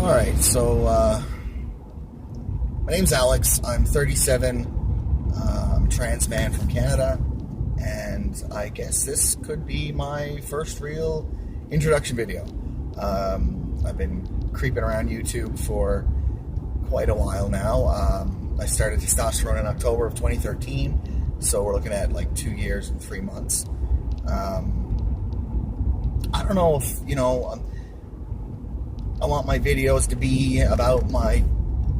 Alright, so my name's Alex. I'm 37. I'm a trans man from Canada. And I guess this could be my first real introduction video. I've been creeping around YouTube for quite a while now. I started testosterone in October of 2013, so we're looking at like 2 years and 3 months. I don't know if, I want my videos to be about my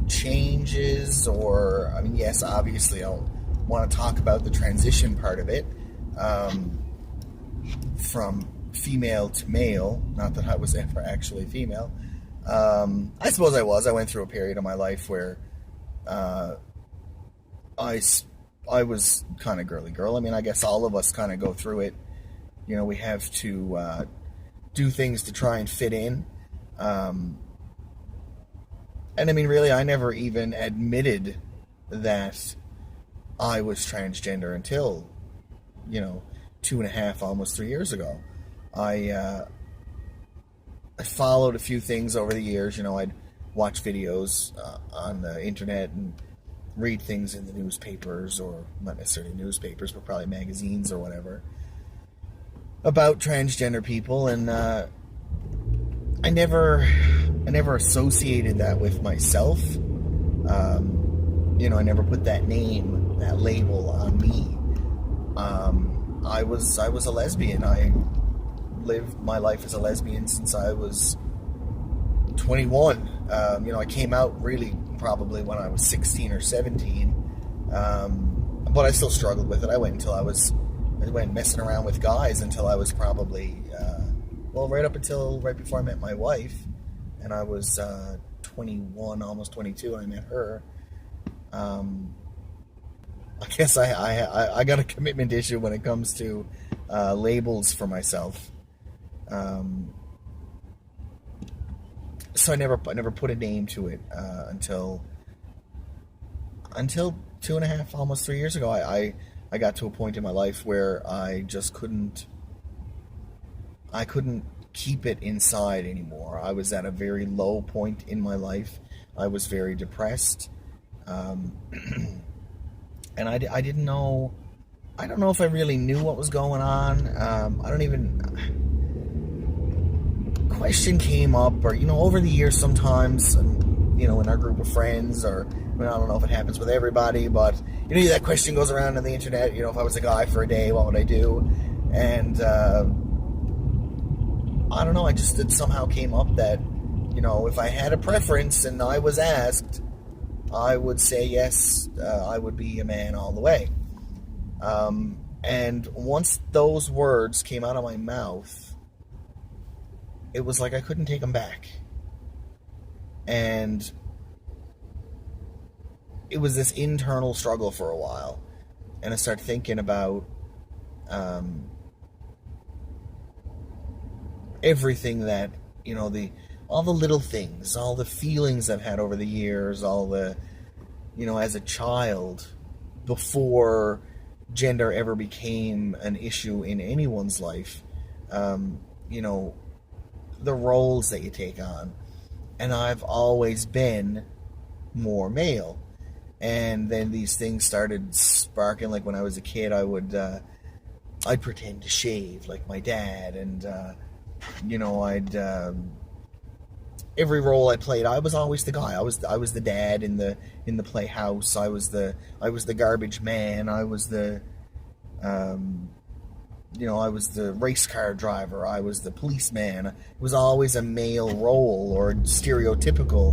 changes, or, yes, obviously I'll want to talk about the transition part of it, from female to male. Not that I was ever actually female. I suppose I was. I went through a period of my life where I was kind of girly girl. I guess all of us kind of go through it. We have to do things to try and fit in. And really, I never even admitted that I was transgender until, 2.5, almost 3 years ago. I followed a few things over the years. I'd watch videos on the internet and read things in the newspapers, or not necessarily newspapers, but probably magazines or whatever, about transgender people, and I never associated that with myself. I never put that name, that label on me. I was a lesbian. I lived my life as a lesbian since I was 21. I came out really probably when I was 16 or 17. But I still struggled with it. I went messing around with guys until I was probably, right before I met my wife. And I was 21, almost 22 when I met her. I guess I got a commitment issue when it comes to labels for myself. So I never put a name to it until 2.5, almost 3 years ago. I got to a point in my life where I just couldn't keep it inside anymore. I was at a very low point in my life. I was very depressed. And I didn't know, I don't know if I really knew what was going on. Question came up, or, over the years sometimes, in our group of friends, or, I don't know if it happens with everybody, but, that question goes around on the internet, if I was a guy for a day, what would I do? And, I don't know, it somehow came up that, if I had a preference and I was asked, I would say yes, I would be a man all the way. And once those words came out of my mouth, it was like I couldn't take them back. And it was this internal struggle for a while. And I started thinking about everything that, all the little things, all the feelings I've had over the years, all the, as a child, before gender ever became an issue in anyone's life, the roles that you take on. And I've always been more male. And then these things started sparking. Like when I was a kid, I'd pretend to shave like my dad, and every role I played, I was always the guy. I was the dad in the playhouse. I was the garbage man. I was the I was the race car driver. I was the policeman. It was always a male role, or stereotypical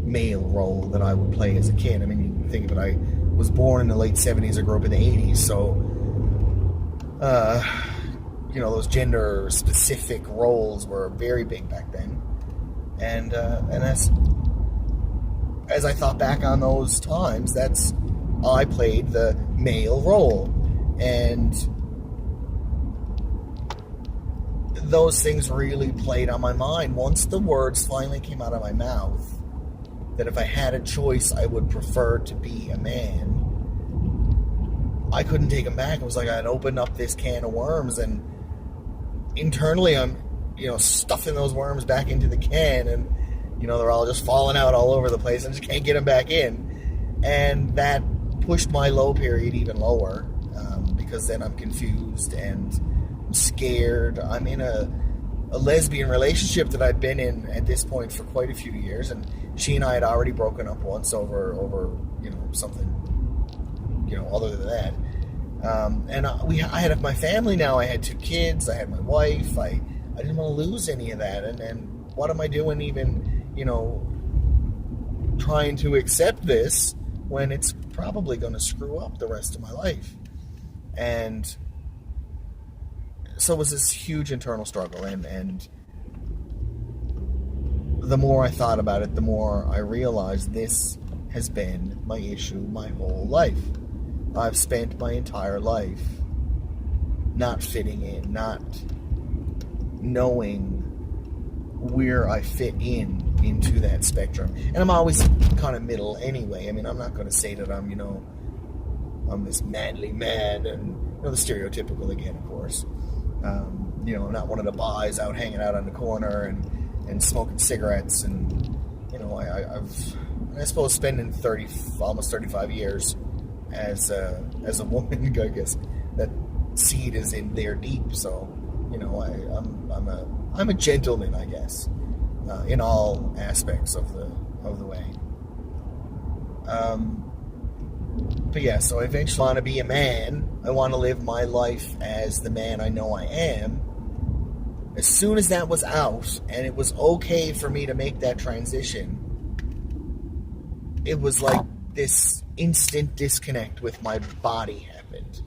male role that I would play as a kid. You think of it, I was born in the late 70s. I grew up in the 80s, so those gender specific roles were very big back then. And as I thought back on those times, I played the male role. And those things really played on my mind once the words finally came out of my mouth, that if I had a choice, I would prefer to be a man. I couldn't take them back. It was like I'd opened up this can of worms, and internally I'm, stuffing those worms back into the can, and they're all just falling out all over the place and just can't get them back in. And that pushed my low period even lower, because then I'm confused and scared. I'm in a lesbian relationship that I'd been in at this point for quite a few years, and she and I had already broken up once over something other than that. And I had my family now. I had 2 kids. I had my wife. I didn't want to lose any of that. And what am I doing even, trying to accept this when it's probably going to screw up the rest of my life? And so it was this huge internal struggle. And the more I thought about it, the more I realized this has been my issue my whole life. I've spent my entire life not fitting in, not knowing where I fit into that spectrum. And I'm always kind of middle anyway. I mean, I'm not going to say that I'm this manly man, and the stereotypical again, of course. I'm not one of the boys out hanging out on the corner and smoking cigarettes, and I suppose spending almost 35 years as a woman, I guess that seed is in there deep. So I'm a gentleman, I guess, in all aspects of the way. But yeah, so I eventually want to be a man. I want to live my life as the man I know I am. As soon as that was out, and it was okay for me to make that transition, it was like this instant disconnect with my body happened.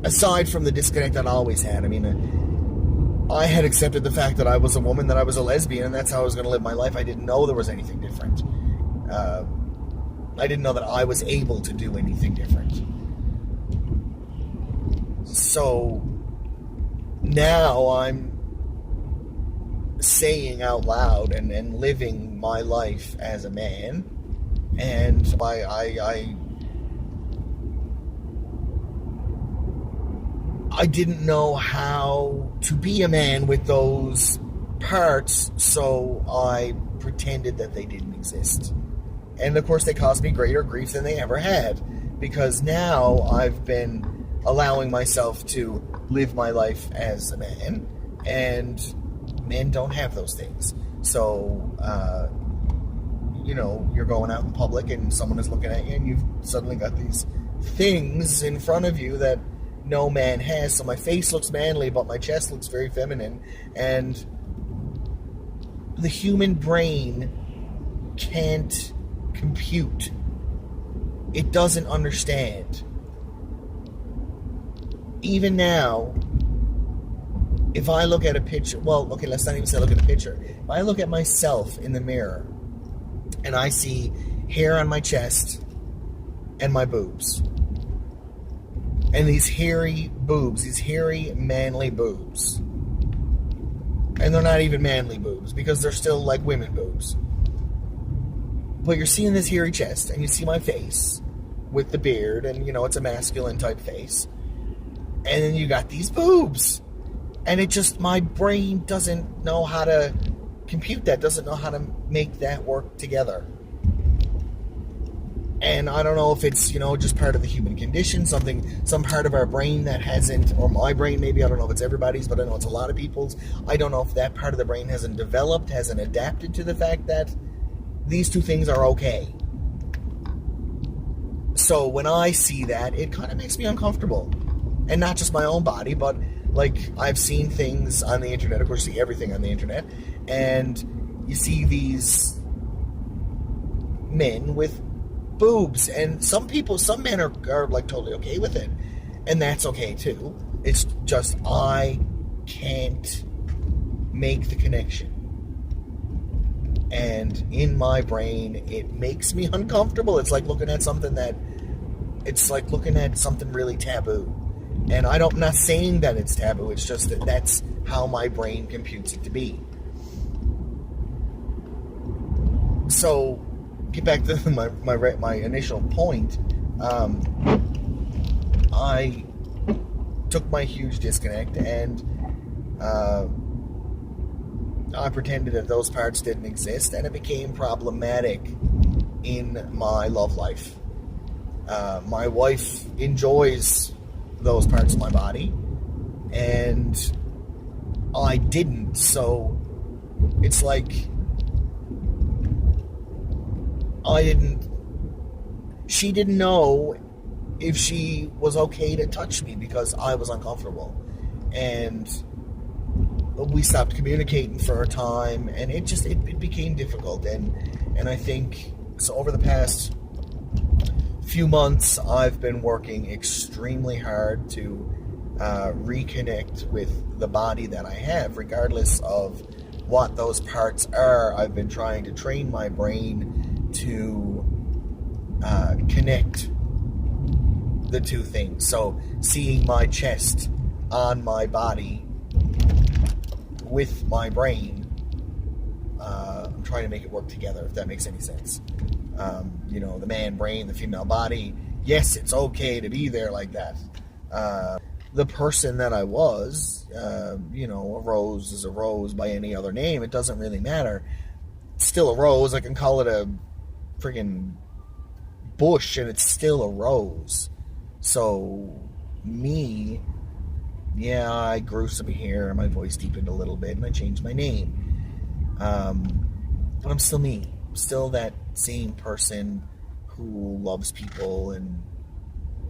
Aside from the disconnect I'd always had, I mean, I had accepted the fact that I was a woman, that I was a lesbian, and that's how I was going to live my life. I didn't know there was anything different. I didn't know that I was able to do anything different. So now I'm saying out loud and living my life as a man, and I didn't know how to be a man with those parts, so I pretended that they didn't exist. And of course they caused me greater grief than they ever had, because now I've been allowing myself to live my life as a man, and men don't have those things. So, you're going out in public and someone is looking at you, and you've suddenly got these things in front of you that no man has. So my face looks manly, but my chest looks very feminine, and the human brain can't compute. It doesn't understand. Even now, if I look at a picture, well, okay, let's not even say look at a picture. If I look at myself in the mirror and I see hair on my chest and my boobs, and these hairy boobs, these hairy, manly boobs, and they're not even manly boobs because they're still like women boobs, but you're seeing this hairy chest, and you see my face with the beard, and it's a masculine type face, and then you got these boobs. And it just, my brain doesn't know how to compute that, doesn't know how to make that work together. And I don't know if it's, just part of the human condition, some part of our brain that hasn't, or my brain maybe, I don't know if it's everybody's, but I know it's a lot of people's. I don't know if that part of the brain hasn't developed, hasn't adapted to the fact that these two things are okay. So when I see that, it kind of makes me uncomfortable. And not just my own body, but like I've seen things on the internet. Of course, you see everything on the internet, and you see these men with boobs, and some men are like totally okay with it, and that's okay too. It's just I can't make the connection, and in my brain it makes me uncomfortable. It's like looking at something really taboo. And I'm not saying that it's taboo, it's just that that's how my brain computes it to be. So, get back to my initial point. I took my huge disconnect and I pretended that those parts didn't exist, and it became problematic in my love life. My wife enjoys those parts of my body, and I didn't, so it's like she didn't know if she was okay to touch me because I was uncomfortable. And we stopped communicating for a time, and it became difficult. And I think, so over the past few months, I've been working extremely hard to reconnect with the body that I have, regardless of what those parts are. I've been trying to train my brain to connect the two things. So seeing my chest on my body with my brain, I'm trying to make it work together, if that makes any sense. The man brain, the female body, yes, it's okay to be there like that. The person that I was, a rose is a rose by any other name. It doesn't really matter. It's still a rose. I can call it a friggin' bush, and it's still a rose. So, me, yeah, I grew some hair, my voice deepened a little bit, and I changed my name. But I'm still me. I'm still that same person who loves people and...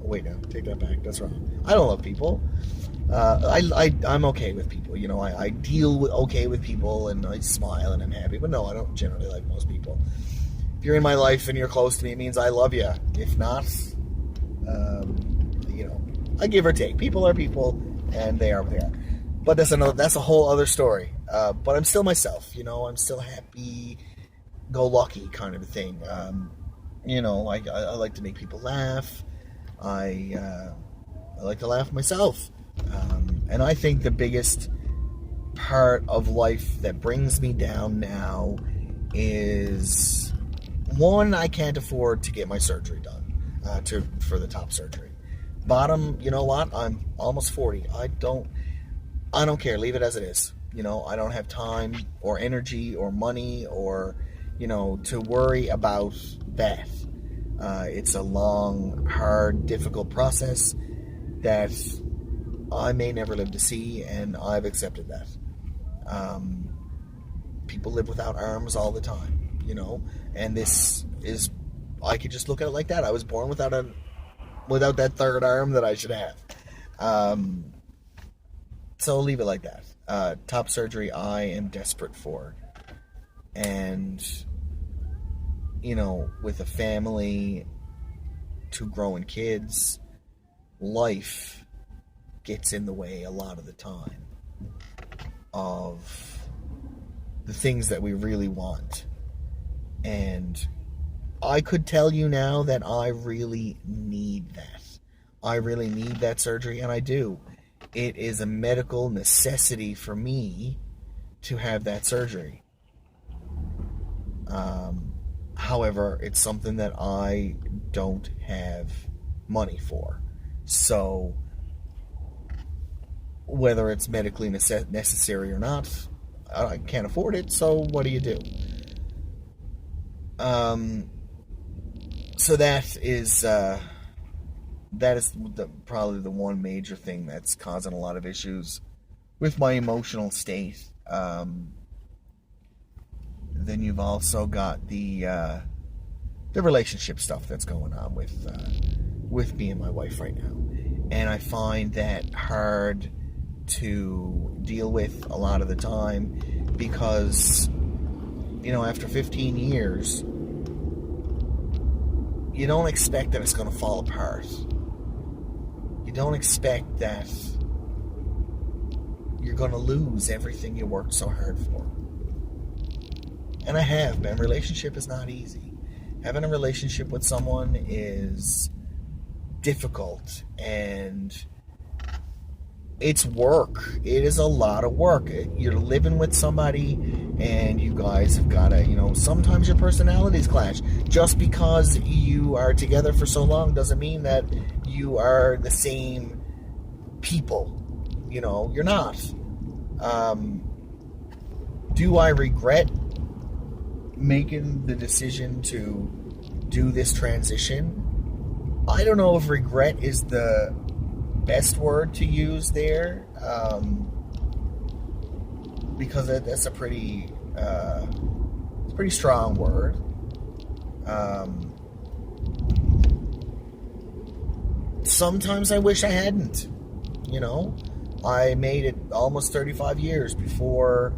Oh, wait, no, take that back. That's wrong. I don't love people. I'm okay with people. I deal okay with people, and I smile and I'm happy. But no, I don't generally like most people. If you're in my life and you're close to me, it means I love you. If not, I give or take. People are people, and they are what they are. But that's a whole other story. But I'm still myself. I'm still happy, go lucky kind of a thing. I like to make people laugh. I like to laugh myself. And I think the biggest part of life that brings me down now is, one, I can't afford to get my surgery done, for the top surgery. Bottom, you know what? I'm almost 40. I don't care. Leave it as it is. I don't have time or energy or money or, to worry about that. It's a long, hard, difficult process that I may never live to see, and I've accepted that. People live without arms all the time, and this is, I could just look at it like that. I was born without that third arm that I should have. So I'll leave it like that. Top surgery I am desperate for. And, with a family, 2 growing kids, life gets in the way a lot of the time of the things that we really want. And I could tell you now that I really need that. I really need that surgery, and I do. It is a medical necessity for me to have that surgery. However, it's something that I don't have money for. So, whether it's medically necessary or not, I can't afford it, so what do you do? So that is probably the one major thing that's causing a lot of issues with my emotional state. Then you've also got the relationship stuff that's going on with me and my wife right now, and I find that hard to deal with a lot of the time because, after 15 years, you don't expect that it's going to fall apart. You don't expect that you're going to lose everything you worked so hard for. And I have been. Relationship is not easy. Having a relationship with someone is difficult, and it's work. It is a lot of work. You're living with somebody, and you guys have got to, sometimes your personalities clash. Just because you are together for so long doesn't mean that you are the same people. You're not. Do I regret making the decision to do this transition? I don't know if regret is the best word to use there, because that's a pretty strong word. Sometimes I wish I hadn't. I made it almost 35 years before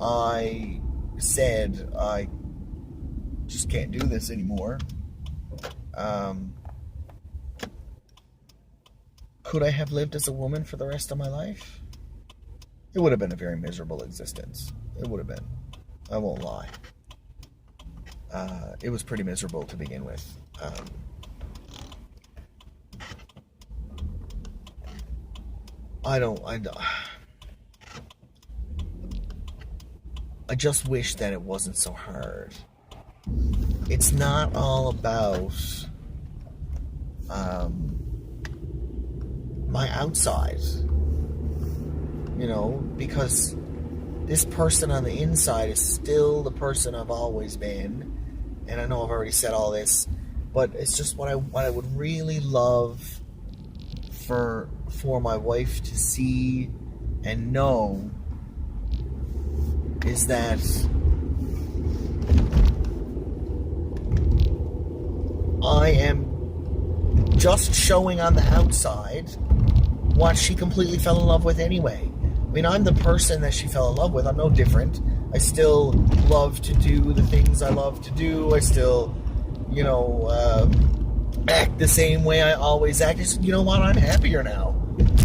I said I just can't do this anymore. Could I have lived as a woman for the rest of my life? It would have been a very miserable existence. It would have been. I won't lie. It was pretty miserable to begin with. I just wish that it wasn't so hard. It's not all about my outside, because this person on the inside is still the person I've always been. And I know I've already said all this, but it's just what I would really love for my wife to see and know is that I am just showing on the outside what she completely fell in love with anyway. I mean, I'm the person that she fell in love with. I'm no different. I still love to do the things I love to do. I still, act the same way I always act. Just, you know what? I'm happier now.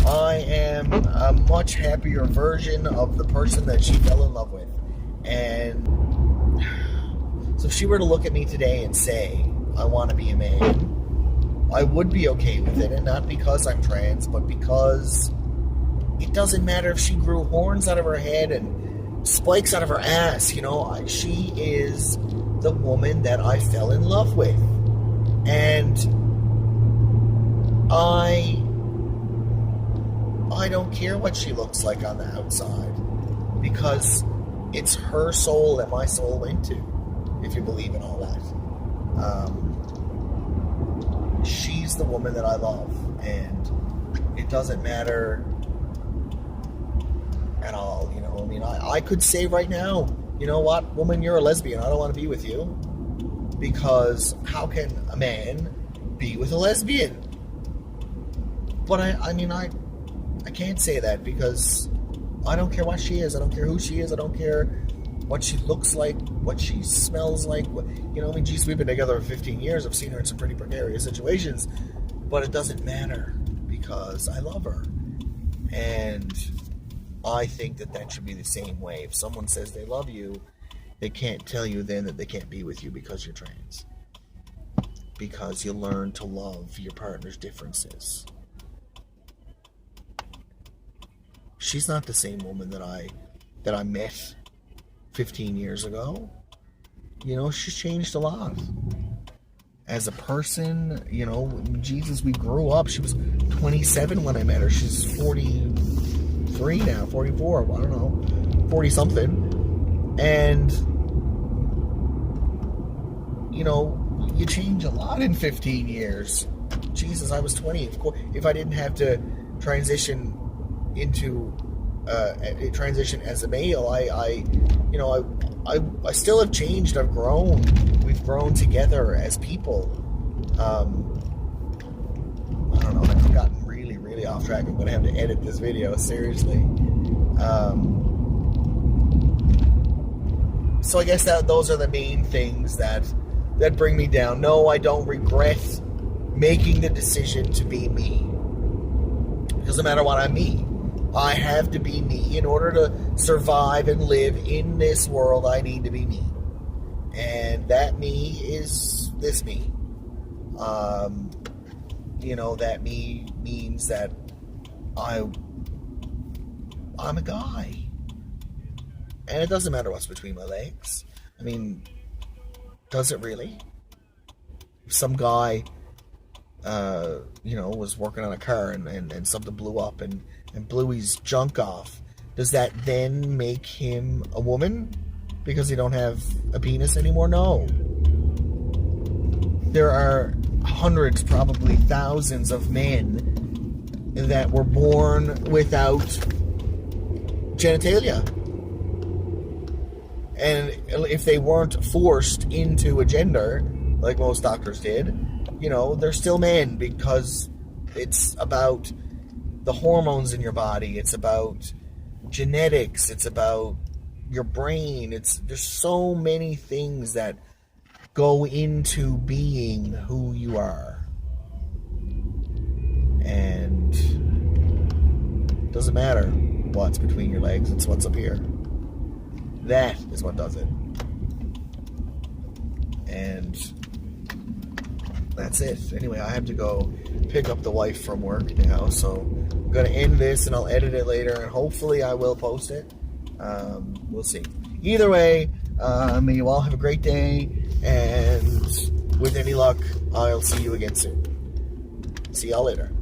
I am a much happier version of the person that she fell in love with. And so if she were to look at me today and say, I want to be a man, I would be okay with it. And not because I'm trans, but because it doesn't matter if she grew horns out of her head and spikes out of her ass. She is the woman that I fell in love with. And I don't care what she looks like on the outside, because it's her soul that my soul went to, if you believe in all that. She's the woman that I love, and it doesn't matter at all. I could say right now, you know what, woman, you're a lesbian. I don't want to be with you, because how can a man be with a lesbian? But I can't say that, because I don't care what she is. I don't care who she is. I don't care what she looks like, what she smells like. Geez, we've been together for 15 years. I've seen her in some pretty precarious situations, but it doesn't matter, because I love her. And I think that should be the same way. If someone says they love you, they can't tell you then that they can't be with you because you're trans. Because you learn to love your partner's differences. She's not the same woman that I met 15 years ago. She's changed a lot. As a person, Jesus, we grew up. She was 27 when I met her. She's 43 now, 44, I don't know, 40 something. And, you change a lot in 15 years. Jesus, I was 20. Of course, if I didn't have to transition as a male, I still have changed. I've grown. We've grown together as people. I don't know. I've gotten really, really off track. I'm going to have to edit this video, seriously. So I guess those are the main things that bring me down. No, I don't regret making the decision to be me. Because no matter what, I'm me. I have to be me. In order to survive and live in this world, I need to be me. And that me is this me. That me means that I'm a guy. And it doesn't matter what's between my legs. I mean, does it really? If some guy, was working on a car and something blew up and blew his junk off, Does that then make him a woman because they don't have a penis anymore? No. There are hundreds, probably thousands of men that were born without genitalia. And if they weren't forced into a gender, like most doctors did, you know, they're still men, because it's about the hormones in your body. It's about genetics. It's about your brain. There's so many things that go into being who you are. And it doesn't matter what's between your legs, it's what's up here. That is what does it. And that's it. Anyway, I have to go pick up the wife from work now, so I'm going to end this and I'll edit it later, and hopefully I will post it. We'll see. Either way, may you all have a great day, and with any luck, I'll see you again soon. See y'all later.